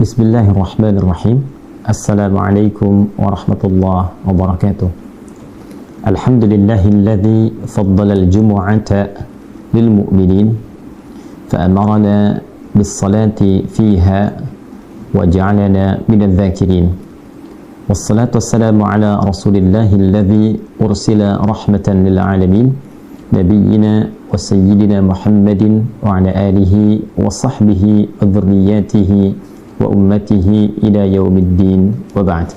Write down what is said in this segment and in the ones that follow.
Bismillahirrahmanirrahim. Assalamualaikum warahmatullahi wabarakatuh. Alhamdulillahilladzi faddala al-jumu'ata lil mu'minin fa amarna bis salati fiha wa ja'alana minadh dhakirin. Wassalatu wassalamu ala rasulillahilladzi ursila rahmatan lil alamin nabiyyina wa sayyidina Muhammadin wa ala alihi wa sahbihi wa dhurriyyatihi wa ummatihi ila yaumiddin wa ba'd.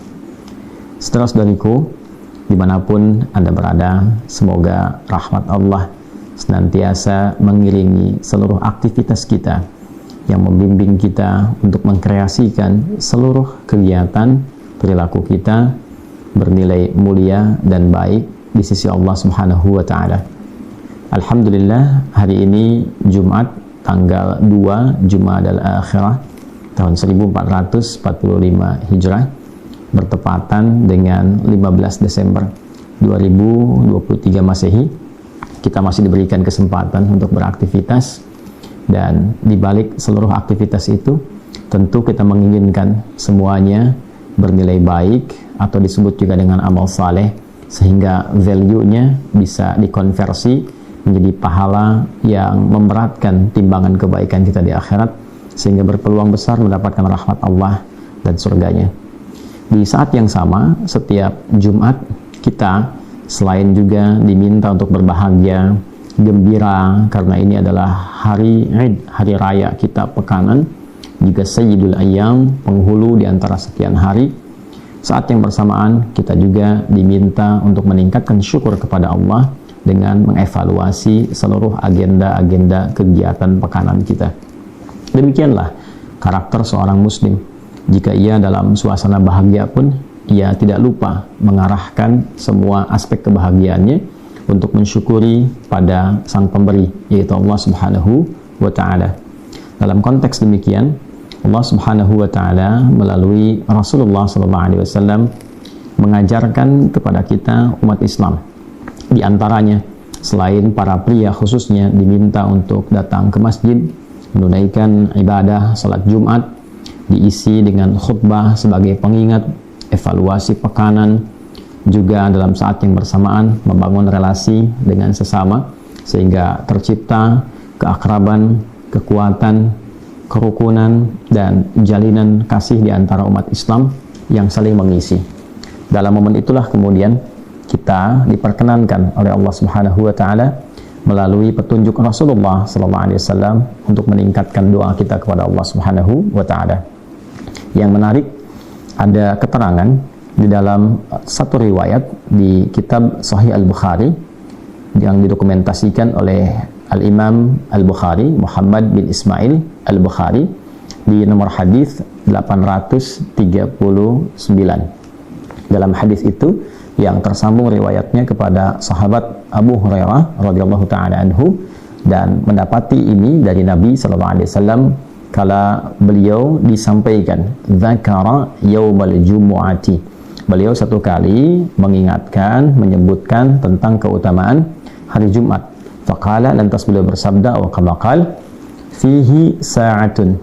Saudara-saudariku dimanapun Anda berada, semoga rahmat Allah senantiasa mengiringi seluruh aktivitas kita yang membimbing kita untuk mengkreasikan seluruh kegiatan perilaku kita bernilai mulia dan baik di sisi Allah Subhanahu wa taala. Alhamdulillah, hari ini Jumat tanggal 2 Jumadal Akhirah tahun 1445 Hijrah, bertepatan dengan 15 Desember 2023 Masehi. Kita masih diberikan kesempatan untuk beraktivitas, dan di balik seluruh aktivitas itu tentu kita menginginkan semuanya bernilai baik atau disebut juga dengan amal saleh, sehingga value-nya bisa dikonversi menjadi pahala yang memberatkan timbangan kebaikan kita di akhirat, sehingga berpeluang besar mendapatkan rahmat Allah dan surganya. Di saat yang sama, setiap Jumat kita selain juga diminta untuk berbahagia, gembira, karena ini adalah hari Id, hari raya kita pekanan, juga Sayyidul Ayyam, penghulu di antara sekian hari. Saat yang bersamaan kita juga diminta untuk meningkatkan syukur kepada Allah dengan mengevaluasi seluruh agenda-agenda kegiatan pekanan kita. Demikianlah karakter seorang muslim. Jika ia dalam suasana bahagia pun, ia tidak lupa mengarahkan semua aspek kebahagiaannya untuk mensyukuri pada sang pemberi, yaitu Allah Subhanahu wa ta'ala. Dalam konteks demikian, Allah Subhanahu wa ta'ala melalui Rasulullah SAW mengajarkan kepada kita umat Islam. Di antaranya, selain para pria khususnya diminta untuk datang ke masjid, menunaikan ibadah salat Jumat, diisi dengan khutbah sebagai pengingat, evaluasi pekanan, juga dalam saat yang bersamaan membangun relasi dengan sesama sehingga tercipta keakraban, kekuatan, kerukunan, dan jalinan kasih di antara umat Islam yang saling mengisi. Dalam momen itulah kemudian kita diperkenankan oleh Allah Subhanahu wa taala melalui petunjuk Rasulullah SAW untuk meningkatkan doa kita kepada Allah Subhanahu wa ta'ala. Yang menarik, ada keterangan di dalam satu riwayat di kitab Sahih Al-Bukhari yang didokumentasikan oleh Al-Imam Al-Bukhari, Muhammad bin Ismail Al-Bukhari, di nomor hadis 839. Dalam hadis itu yang tersambung riwayatnya kepada sahabat Abu Hurairah radhiyallahu taala anhu, dan mendapati ini dari Nabi sallallahu alaihi wasallam kala beliau disampaikan dzakara yaumal jumu'ati. Beliau satu kali mengingatkan, menyebutkan tentang keutamaan hari Jumat. Faqala, lantas beliau bersabda, wa kama qala fihi sa'atun,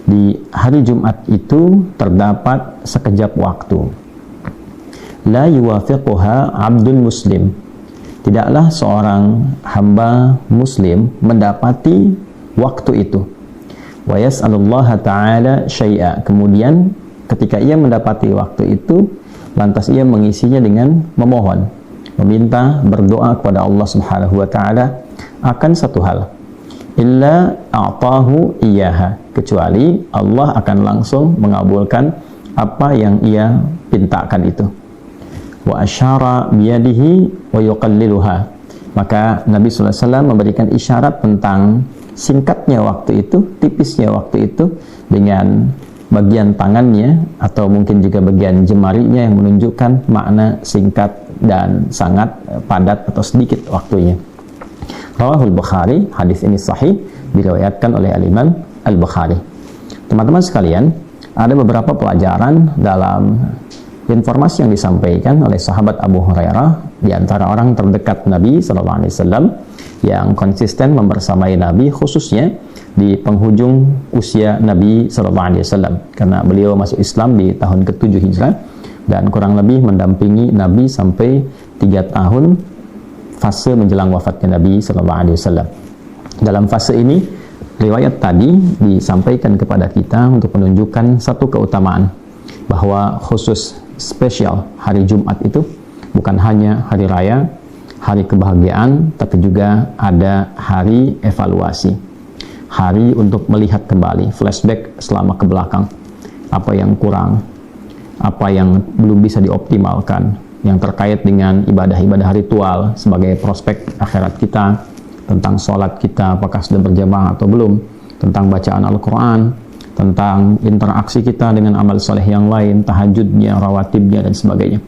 di hari Jumat itu terdapat sekejap waktu. La yuwafiquha abdun muslim, tidaklah seorang hamba muslim mendapati waktu itu. Wa yas'alullaha ta'ala syai'a, kemudian ketika ia mendapati waktu itu, lantas ia mengisinya dengan memohon, meminta, berdoa kepada Allah Subhanahu wa ta'ala akan satu hal. Illa a'tahu iyaha, kecuali Allah akan langsung mengabulkan apa yang ia pintakan itu. Wa asyara biyadihi wa yuqalliluha, maka Nabi SAW memberikan isyarat tentang singkatnya waktu itu, tipisnya waktu itu, dengan bagian tangannya atau mungkin juga bagian jemarinya yang menunjukkan makna singkat dan sangat padat atau sedikit waktunya. Rawahul Bukhari, hadis ini sahih, diriwayatkan oleh Al-Imam Al-Bukhari. Teman-teman sekalian, ada beberapa pelajaran dalam informasi yang disampaikan oleh sahabat Abu Hurairah di antara orang terdekat Nabi SAW yang konsisten membersamai Nabi, khususnya di penghujung usia Nabi SAW, karena beliau masuk Islam di tahun ke-7 Hijrah dan kurang lebih mendampingi Nabi sampai 3 tahun fase menjelang wafatnya Nabi SAW. Dalam fase ini, riwayat tadi disampaikan kepada kita untuk menunjukkan satu keutamaan, bahwa khusus spesial hari Jumat itu bukan hanya hari raya, hari kebahagiaan, tapi juga ada hari evaluasi, hari untuk melihat kembali, flashback selama ke belakang, apa yang kurang, apa yang belum bisa dioptimalkan, yang terkait dengan ibadah-ibadah ritual sebagai prospek akhirat kita, tentang sholat kita apakah sudah berjamaah atau belum, tentang bacaan Al-Quran, tentang interaksi kita dengan amal soleh yang lain, tahajudnya, rawatibnya, dan sebagainya.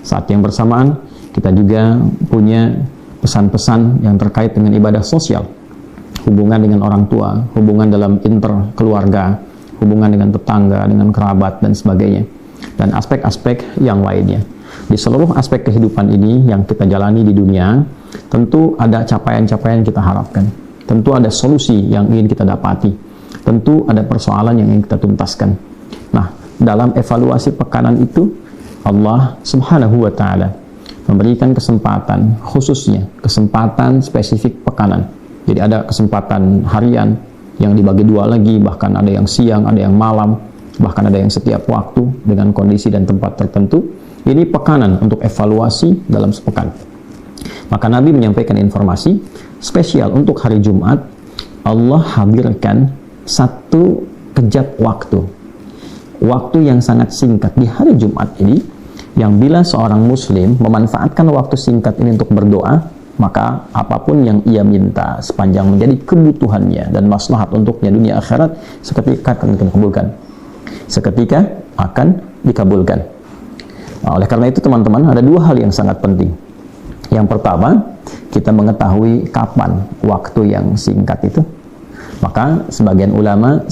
Saat yang bersamaan, kita juga punya pesan-pesan yang terkait dengan ibadah sosial, hubungan dengan orang tua, hubungan dalam interkeluarga, hubungan dengan tetangga, dengan kerabat, dan sebagainya, dan aspek-aspek yang lainnya. Di seluruh aspek kehidupan ini yang kita jalani di dunia, tentu ada capaian-capaian kita harapkan, tentu ada solusi yang ingin kita dapati, tentu ada persoalan yang ingin kita tuntaskan. Nah, dalam evaluasi pekanan itu, Allah Subhanahu wa Ta'ala memberikan kesempatan, khususnya kesempatan spesifik pekanan. Jadi ada kesempatan harian yang dibagi 2 lagi, bahkan ada yang siang, ada yang malam, bahkan ada yang setiap waktu dengan kondisi dan tempat tertentu. Ini pekanan untuk evaluasi dalam sepekan. Maka Nabi menyampaikan informasi spesial untuk hari Jumat. Allah hadirkan satu kejap waktu yang sangat singkat di hari Jumat ini, yang bila seorang muslim memanfaatkan waktu singkat ini untuk berdoa, maka apapun yang ia minta sepanjang menjadi kebutuhannya dan maslahat untuknya dunia akhirat, seketika akan dikabulkan. Seketika akan dikabulkan. Nah, oleh karena itu teman-teman, ada 2 hal yang sangat penting. Yang pertama, kita mengetahui kapan waktu yang singkat itu. Maka sebagian ulama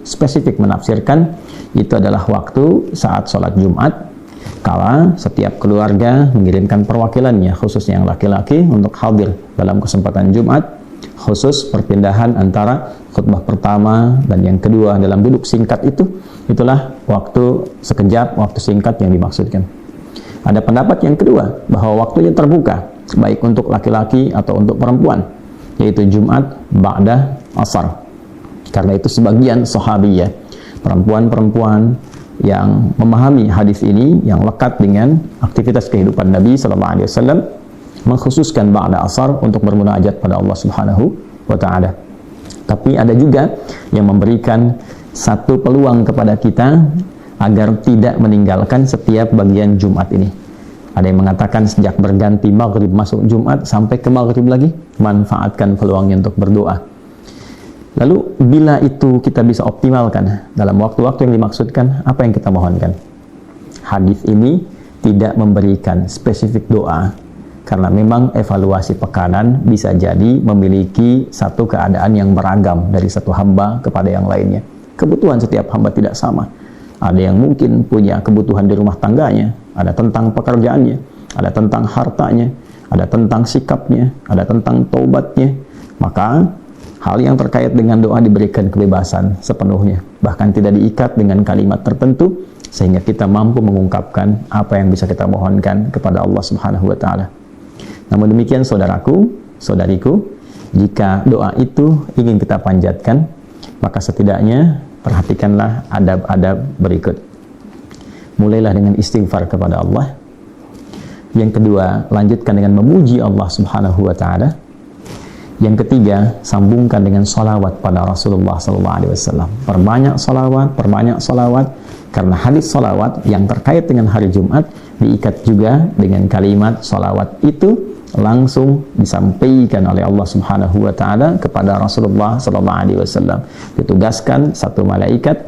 spesifik menafsirkan itu adalah waktu saat sholat Jumat, kala setiap keluarga mengirimkan perwakilannya, khususnya yang laki-laki, untuk hadir dalam kesempatan Jumat, khusus perpindahan antara khutbah pertama dan yang kedua dalam duduk singkat itu. Itulah waktu sekejap, waktu singkat yang dimaksudkan. Ada pendapat yang kedua, bahwa waktunya terbuka, baik untuk laki-laki atau untuk perempuan, yaitu Jumat ba'da asar. Karena itu sebagian sahabiyah, perempuan-perempuan yang memahami hadis ini, yang lekat dengan aktivitas kehidupan Nabi SAW, mengkhususkan ba'da asar untuk bermunajat pada Allah Subhanahu wa Ta'ala. Tapi ada juga yang memberikan satu peluang kepada kita agar tidak meninggalkan setiap bagian Jumat ini. Ada yang mengatakan sejak berganti maghrib masuk Jumat sampai ke maghrib lagi, manfaatkan peluangnya untuk berdoa. Lalu bila itu kita bisa optimalkan dalam waktu-waktu yang dimaksudkan, apa yang kita mohonkan? Hadis ini tidak memberikan spesifik doa, karena memang evaluasi pekanan bisa jadi memiliki satu keadaan yang beragam dari satu hamba kepada yang lainnya. Kebutuhan setiap hamba tidak sama. Ada yang mungkin punya kebutuhan di rumah tangganya, ada tentang pekerjaannya, ada tentang hartanya, ada tentang sikapnya, ada tentang taubatnya. Maka hal yang terkait dengan doa diberikan kebebasan sepenuhnya, bahkan tidak diikat dengan kalimat tertentu, sehingga kita mampu mengungkapkan apa yang bisa kita mohonkan kepada Allah Subhanahu wa Ta'ala. Namun demikian saudaraku, saudariku, jika doa itu ingin kita panjatkan, maka setidaknya perhatikanlah adab-adab berikut. Mulailah dengan istighfar kepada Allah. Yang kedua, lanjutkan dengan memuji Allah Subhanahu wa Ta'ala. Yang ketiga, sambungkan dengan salawat pada Rasulullah SAW. Perbanyak salawat, karena hadis salawat yang terkait dengan hari Jumat diikat juga dengan kalimat salawat itu langsung disampaikan oleh Allah Subhanahu wa Ta'ala kepada Rasulullah SAW. Ditugaskan satu malaikat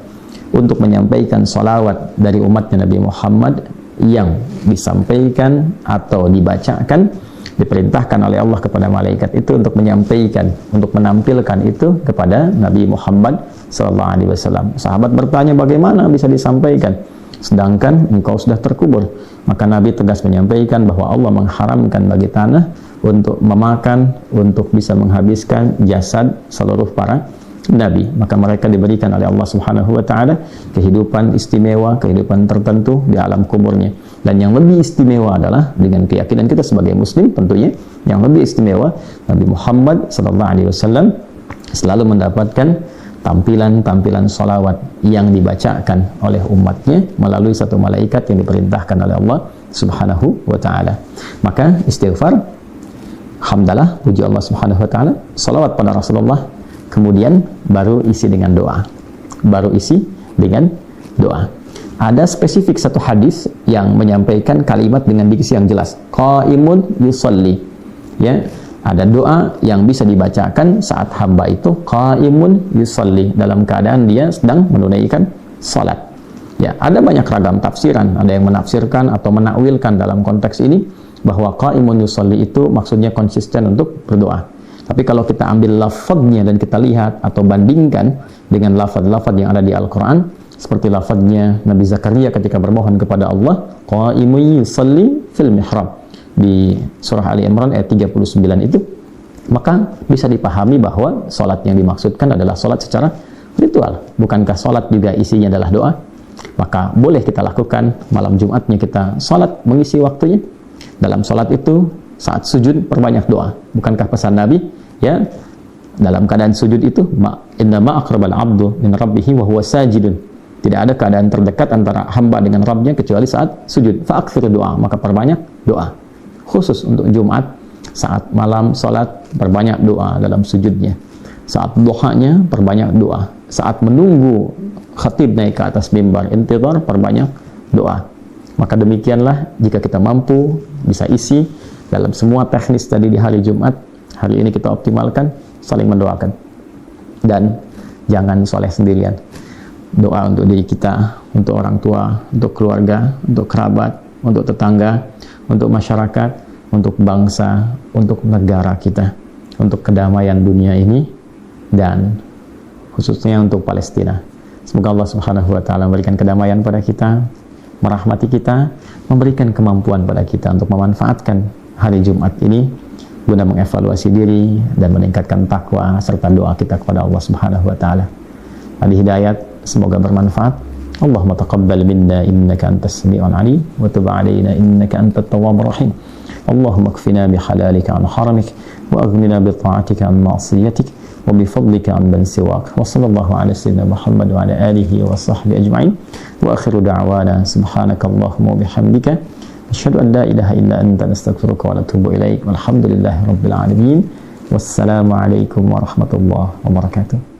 untuk menyampaikan salawat dari umatnya Nabi Muhammad yang disampaikan atau dibacakan, diperintahkan oleh Allah kepada malaikat itu untuk menyampaikan, untuk menampilkan itu kepada Nabi Muhammad SAW. Sahabat bertanya, bagaimana bisa disampaikan sedangkan engkau sudah terkubur? Maka Nabi tegas menyampaikan bahwa Allah mengharamkan bagi tanah untuk memakan, untuk bisa menghabiskan jasad seluruh para Nabi. Maka mereka diberikan oleh Allah Subhanahu wa Ta'ala kehidupan istimewa, kehidupan tertentu di alam kuburnya. Dan yang lebih istimewa adalah dengan keyakinan kita sebagai Muslim, tentunya yang lebih istimewa, Nabi Muhammad SAW selalu mendapatkan tampilan-tampilan sholawat yang dibacakan oleh umatnya melalui satu malaikat yang diperintahkan oleh Allah Subhanahu wa Ta'ala. Maka istighfar, hamdalah, puji Allah Subhanahu wa Ta'ala, sholawat pada Rasulullah, kemudian baru isi dengan doa. Baru isi dengan doa. Ada spesifik satu hadis yang menyampaikan kalimat dengan diksi yang jelas. Qaimun yusalli. Ya, ada doa yang bisa dibacakan saat hamba itu qaimun yusalli, dalam keadaan dia sedang menunaikan salat. Ya, ada banyak ragam tafsiran. Ada yang menafsirkan atau menakwilkan dalam konteks ini bahwa qaimun yusalli itu maksudnya konsisten untuk berdoa. Tapi kalau kita ambil lafadznya dan kita lihat atau bandingkan dengan lafadz-lafadz yang ada di Al-Quran, seperti lafadznya Nabi Zakaria ketika bermohon kepada Allah, qaimun yusalli fil mihrab, di surah Ali Imran ayat 39 itu, maka bisa dipahami bahwa salat yang dimaksudkan adalah salat secara ritual. Bukankah salat juga isinya adalah doa? Maka boleh kita lakukan malam Jumatnya kita salat mengisi waktunya. Dalam salat itu saat sujud perbanyak doa. Bukankah pesan Nabi, ya, dalam keadaan sujud itu inna ma aqrabal abdu min rabbihi wa huwa sajidun. Tidak ada keadaan terdekat antara hamba dengan Rabbnya kecuali saat sujud. Fa'aktsir doa, maka perbanyak doa. Khusus untuk Jumat, saat malam salat perbanyak doa dalam sujudnya. Saat duhanya perbanyak doa. Saat menunggu khatib naik ke atas mimbar intidhar perbanyak doa. Maka demikianlah jika kita mampu bisa isi dalam semua teknis tadi di hari Jumat, hari ini kita optimalkan, saling mendoakan. Dan jangan soleh sendirian. Doa untuk diri kita, untuk orang tua, untuk keluarga, untuk kerabat, untuk tetangga, untuk masyarakat, untuk bangsa, untuk negara kita, untuk kedamaian dunia ini, dan khususnya untuk Palestina. Semoga Allah Subhanahu wa Ta'ala memberikan kedamaian pada kita, merahmati kita, memberikan kemampuan pada kita untuk memanfaatkan hari Jumat ini guna mengevaluasi diri dan meningkatkan takwa serta doa kita kepada Allah Subhanahu wa Ta'ala. Al hidayat semoga bermanfaat. Allahumma taqabbal minna innaka antas sami'ul 'alim wa tub 'alaina innaka antat tawwabur rahim. Allahumma kfina bihalalika 'an haramik wa aghnina bi ta'atika 'an ma'siyatik wa bi fadlika 'amman siwak. Wa sallallahu 'ala sayyidina Muhammad wa 'ala alihi wa sahbihi ajma'in. Wa akhiru da'wana subhanakallahumma wa bihamdika asyhadu an la ilaha illa anta nastaghfiruka wa natubu ilaik. Walhamdulillahi rabbil alamin. Wassalamu alaikum warahmatullahi wabarakatuh.